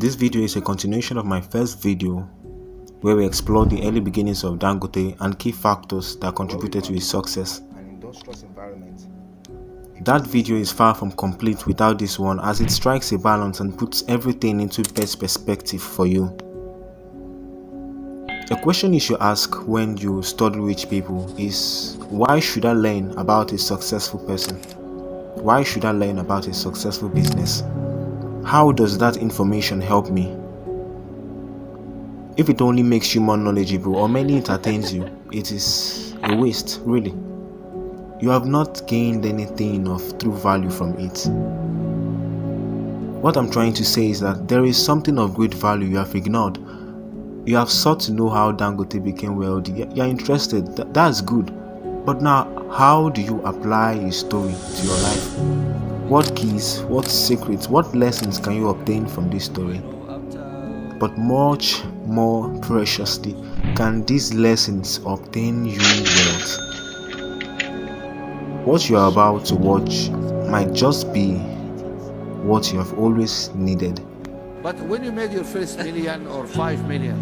This video is a continuation of my first video where we explore the early beginnings of Dangote and key factors that contributed to his success. That video is far from complete without this one, as it strikes a balance and puts everything into best perspective for you. A question you should ask when you study rich people is, why should I learn about a successful person? Why should I learn about a successful business? How does that information help me? If it only makes you more knowledgeable or merely entertains you, it is a waste, really. You have not gained anything of true value from it. What I'm trying to say is that there is something of great value you have ignored. You have sought to know how Dangote became wealthy. You're interested, that's good. But now, how do you apply his story to your life? What keys, what secrets, what lessons can you obtain from this story? But much more preciously, can these lessons obtain you wealth? What you are about to watch might just be what you have always needed. But when you made your first million or 5 million,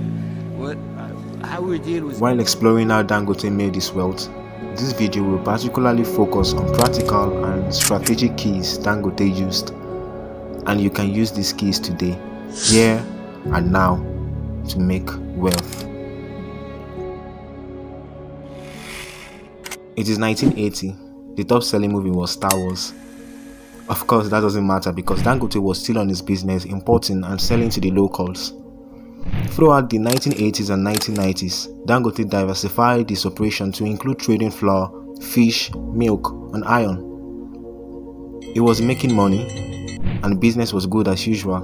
how we deal with... While exploring how Dangote made his wealth, this video will particularly focus on practical and strategic keys Dangote used, and you can use these keys today, here and now, to make wealth. It is 1980. The top-selling movie was Star Wars. Of course, that doesn't matter because Dangote was still on his business importing and selling to the locals. Throughout the 1980s and 1990s, Dangote diversified his operation to include trading flour, fish, milk, and iron. He was making money, and business was good as usual.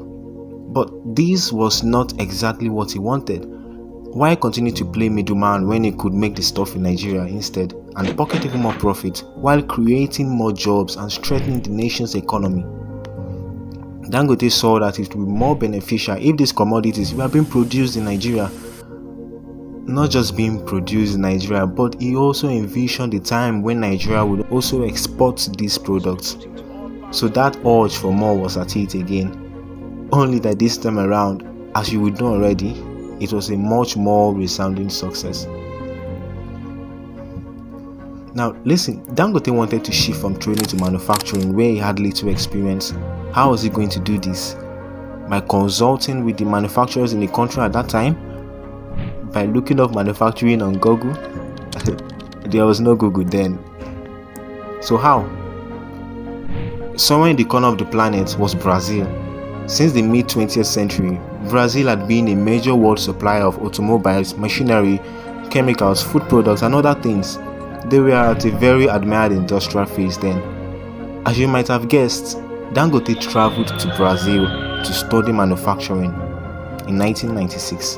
But this was not exactly what he wanted. Why continue to play middleman when he could make the stuff in Nigeria instead and pocket even more profit while creating more jobs and strengthening the nation's economy? Dangote saw that it would be more beneficial if these commodities were being produced in Nigeria. Not just being produced in Nigeria, but he also envisioned the time when Nigeria would also export these products. So that urge for more was at it again. Only that this time around, as you would know already, it was a much more resounding success. Now listen, Dangote wanted to shift from trading to manufacturing where he had little experience. How was he going to do this? By consulting with the manufacturers in the country at that time? By looking up manufacturing on Google? There was no Google then. So how? Somewhere in the corner of the planet was Brazil. Since the mid-20th century, Brazil had been a major world supplier of automobiles, machinery, chemicals, food products, and other things. They were at a very admired industrial phase then. As you might have guessed, Dangote traveled to Brazil to study manufacturing in 1996.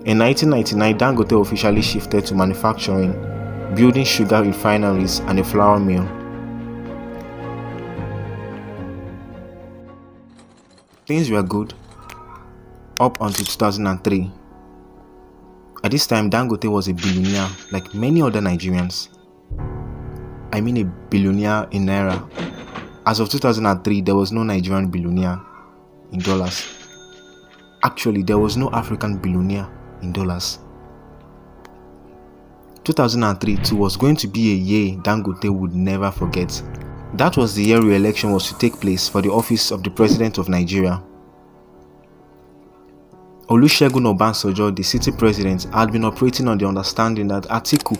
In 1999, Dangote officially shifted to manufacturing, building sugar refineries and a flour mill. Things were good up until 2003. At this time, Dangote was a billionaire like many other Nigerians. I mean a billionaire in naira. As of 2003, there was no Nigerian billionaire in dollars. Actually, there was no African billionaire in dollars. 2003 too was going to be a year Dangote would never forget. That was the year re-election was to take place for the office of the President of Nigeria. Olusegun Obasanjo, the city president, had been operating on the understanding that Atiku,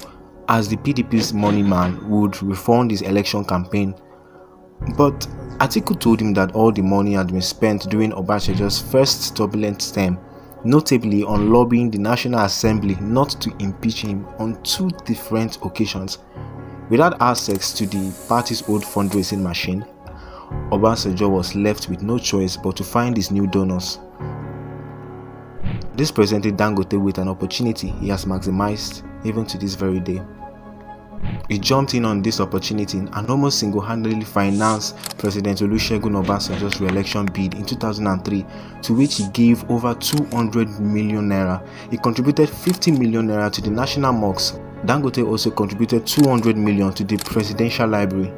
as the PDP's money man, would refund his election campaign. But Atiku told him that all the money had been spent during Obasanjo's first turbulent term, notably on lobbying the National Assembly not to impeach him on 2 different occasions. Without access to the party's old fundraising machine, Obasanjo was left with no choice but to find his new donors. This presented Dangote with an opportunity he has maximized even to this very day. He jumped in on this opportunity and almost single-handedly financed President Olusegun Obasanjo's re-election bid in 2003, to which he gave over 200 million naira. He contributed 50 million naira to the National Mosque. Dangote also contributed 200 million to the Presidential Library.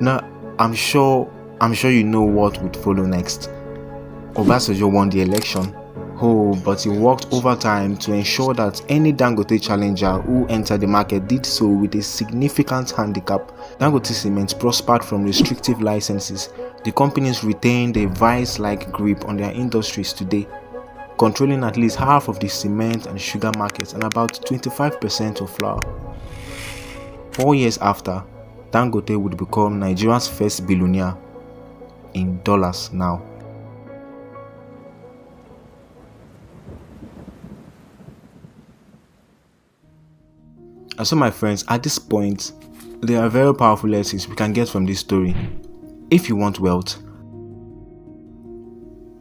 Now, I'm sure I'm sure you know what would follow next. Obasanjo won the election. Oh, but he worked overtime to ensure that any Dangote challenger who entered the market did so with a significant handicap. Dangote Cement prospered from restrictive licenses. The companies retained a vice-like grip on their industries today, controlling at least half of the cement and sugar markets and about 25% of flour. 4 years after, Dangote would become Nigeria's first billionaire, in dollars now. And so my friends, at this point, there are very powerful lessons we can get from this story. If you want wealth,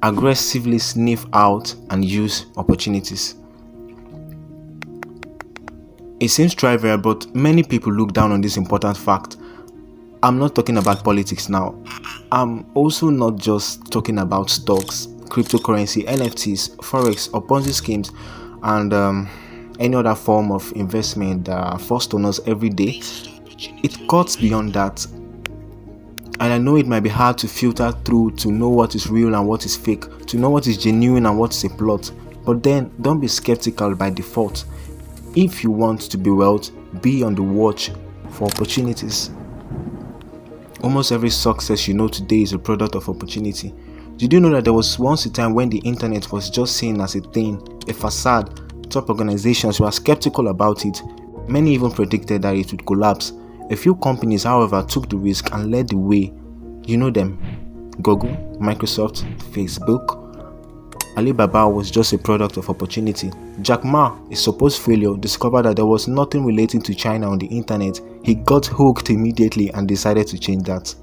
aggressively sniff out and use opportunities. It seems trivial, but many people look down on this important fact. I'm not talking about politics now. I'm also not just talking about stocks, cryptocurrency, NFTs, forex, or Ponzi schemes, and any other form of investment that are forced on us every day. It cuts beyond that. And I know it might be hard to filter through to know what is real and what is fake, to know what is genuine and what is a plot. But then, don't be skeptical by default. If you want to be wealth, be on the watch for opportunities. Almost every success you know today is a product of opportunity. Did you know that there was once a time when the internet was just seen as a thing, a facade? Top organizations were skeptical about it. Many even predicted that it would collapse. A few companies, however, took the risk and led the way. You know them: Google, Microsoft, Facebook. Alibaba was just a product of opportunity. Jack Ma, a supposed failure, discovered that there was nothing relating to China on the internet. He got hooked immediately and decided to change that.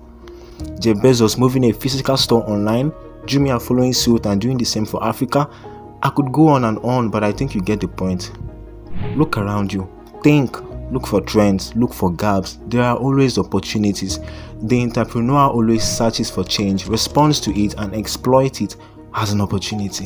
Jeff Bezos moving a physical store online, Jumia following suit and doing the same for Africa. I could go on and on, but I think you get the point. Look around you. Think. Look for trends. Look for gaps. There are always opportunities. The entrepreneur always searches for change, responds to it, and exploits it as an opportunity.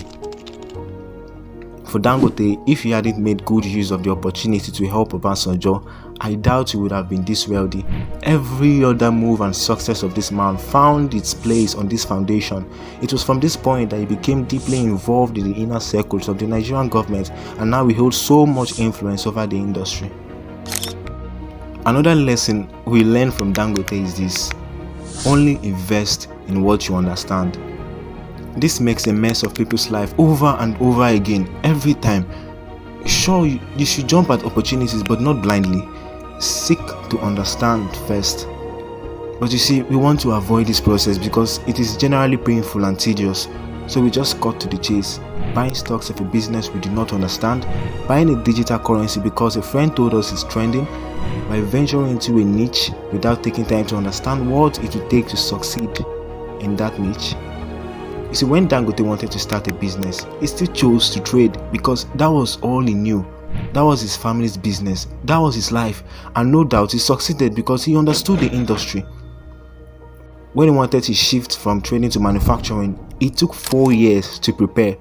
For Dangote, if he hadn't made good use of the opportunity to help Obasanjo, I doubt he would have been this wealthy. Every other move and success of this man found its place on this foundation. It was from this point that he became deeply involved in the inner circles of the Nigerian government, and now he holds so much influence over the industry. Another lesson we learn from Dangote is this: only invest in what you understand. This makes a mess of people's life over and over again, every time. Sure, you should jump at opportunities, but not blindly. Seek to understand first. But you see, we want to avoid this process because it is generally painful and tedious. So we just cut to the chase. Buying stocks of a business we do not understand, buying a digital currency because a friend told us it's trending, by venturing into a niche without taking time to understand what it would take to succeed in that niche. You see, when Dangote wanted to start a business, he still chose to trade because that was all he knew. That was his family's business. That was his life. And no doubt he succeeded because he understood the industry. When he wanted to shift from trading to manufacturing, it took 4 years to prepare.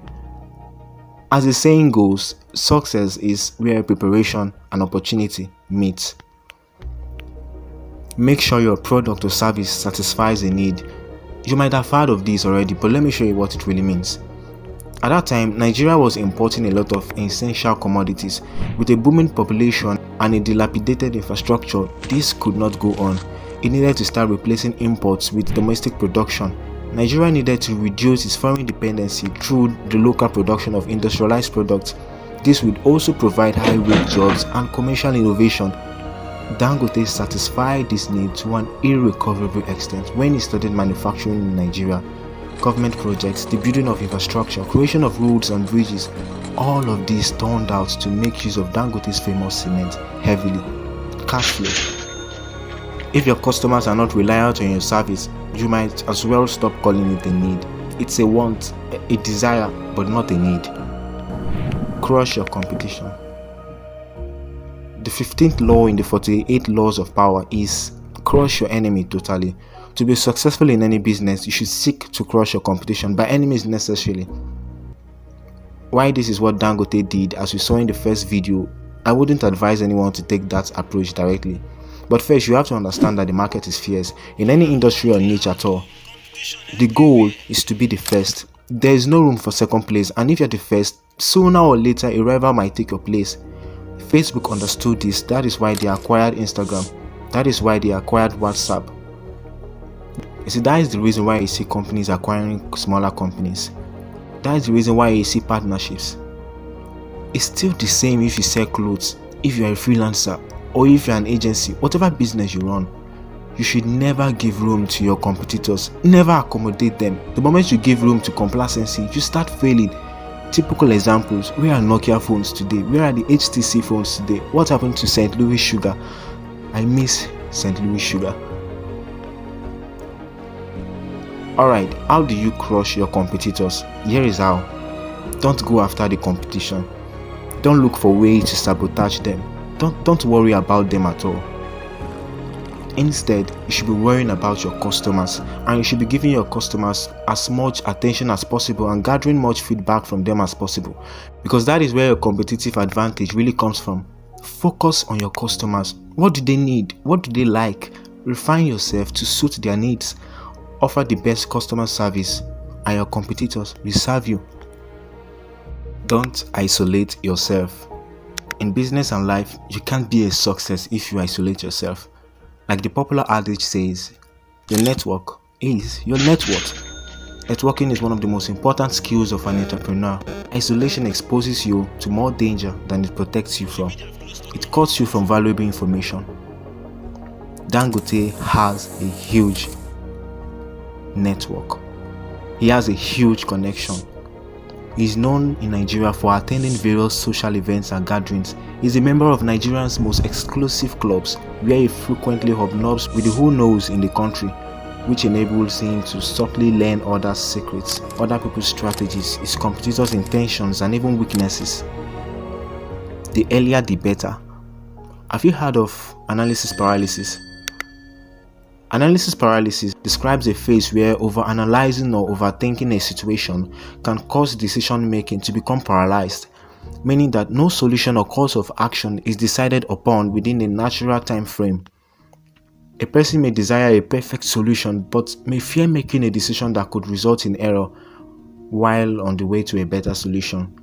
As the saying goes, success is where preparation and opportunity meet. Make sure your product or service satisfies a need. You might have heard of this already, but let me show you what it really means. At that time, Nigeria was importing a lot of essential commodities. With a booming population and a dilapidated infrastructure, this could not go on. It needed to start replacing imports with domestic production. Nigeria needed to reduce its foreign dependency through the local production of industrialized products. This would also provide high-wage jobs and commercial innovation. Dangote satisfied this need to an irrecoverable extent when he started manufacturing in Nigeria. Government projects, the building of infrastructure, creation of roads and bridges, all of these turned out to make use of Dangote's famous cement heavily. Cash flow. If your customers are not reliant on your service, you might as well stop calling it a need. It's a want, a desire, but not a need. Crush your competition. The 15th law in the 48 laws of power is crush your enemy totally. To be successful in any business, you should seek to crush your competition by any means necessary. Why this is what Dangote did, as we saw in the first video, I wouldn't advise anyone to take that approach directly. But first, you have to understand that the market is fierce in any industry or niche at all. The goal is to be the first. There is no room for second place, and if you're the first, sooner or later a rival might take your place. Facebook understood this. That is why they acquired Instagram. That is why they acquired WhatsApp. You see, that is the reason why you see companies acquiring smaller companies. That is the reason why you see partnerships. It's still the same if you sell clothes, if you're a freelancer, or if you're an agency, whatever business you run. You should never give room to your competitors. Never accommodate them. The moment you give room to complacency, you start failing. Typical examples: where are Nokia phones today? Where are the HTC phones today? What happened to St. Louis Sugar? I miss St. Louis Sugar. Alright, how do you crush your competitors? Here is how. Don't go after the competition. Don't look for ways to sabotage them. Don't worry about them at all. Instead, you should be worrying about your customers, and you should be giving your customers as much attention as possible and gathering much feedback from them as possible, because that is where your competitive advantage really comes from. Focus on your customers. What do they need? What do they like? Refine yourself to suit their needs. Offer the best customer service, and your competitors will serve you. Don't isolate yourself. In business and life, you can't be a success if you isolate yourself. Like the popular adage says, your network is your net worth. Networking is one of the most important skills of an entrepreneur. Isolation exposes you to more danger than it protects you from. It cuts you from valuable information. Dangote has a huge network. He has a huge connection. He is known in Nigeria for attending various social events and gatherings. He is a member of Nigeria's most exclusive clubs, where he frequently hobnobs with the who knows in the country, which enables him to subtly learn others' secrets, other people's strategies, his competitors' intentions, and even weaknesses. The earlier the better. Have you heard of analysis paralysis? Analysis paralysis describes a phase where overanalyzing or overthinking a situation can cause decision making to become paralyzed, meaning that no solution or course of action is decided upon within a natural time frame. A person may desire a perfect solution but may fear making a decision that could result in error while on the way to a better solution.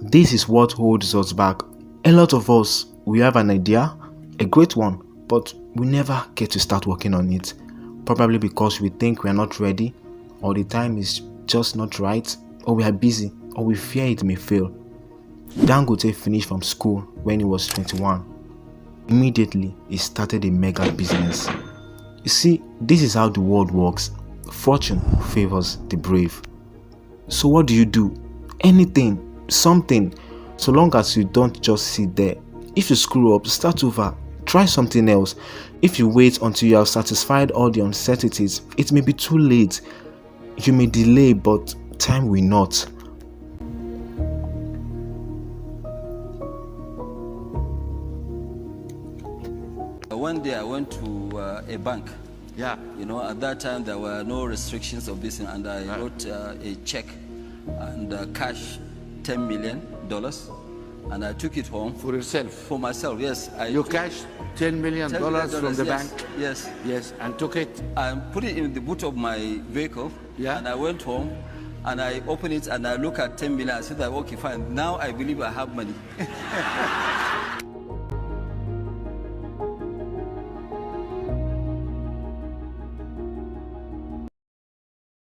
This is what holds us back. A lot of us, we have an idea, a great one, but we never get to start working on it, probably because we think we are not ready, or the time is just not right, or we are busy, or we fear it may fail. Dangote finished from school when he was 21. Immediately, he started a mega business. You see, this is how the world works. Fortune favors the brave. So what do? Anything, something, so long as you don't just sit there. If you screw up, start over. Try something else. If you wait until you have satisfied all the uncertainties, it may be too late. You may delay, but time will not. One day I went to a bank. Yeah. At that time there were no restrictions of this, and I wrote a check and cash $10 million, and I took it home. For yourself? For myself, yes. You cashed $10 million from the bank? Yes. Yes, and took it? I put it in the boot of my vehicle, and I went home, and I opened it, and I look at 10 million, I said, okay, fine, now I believe I have money.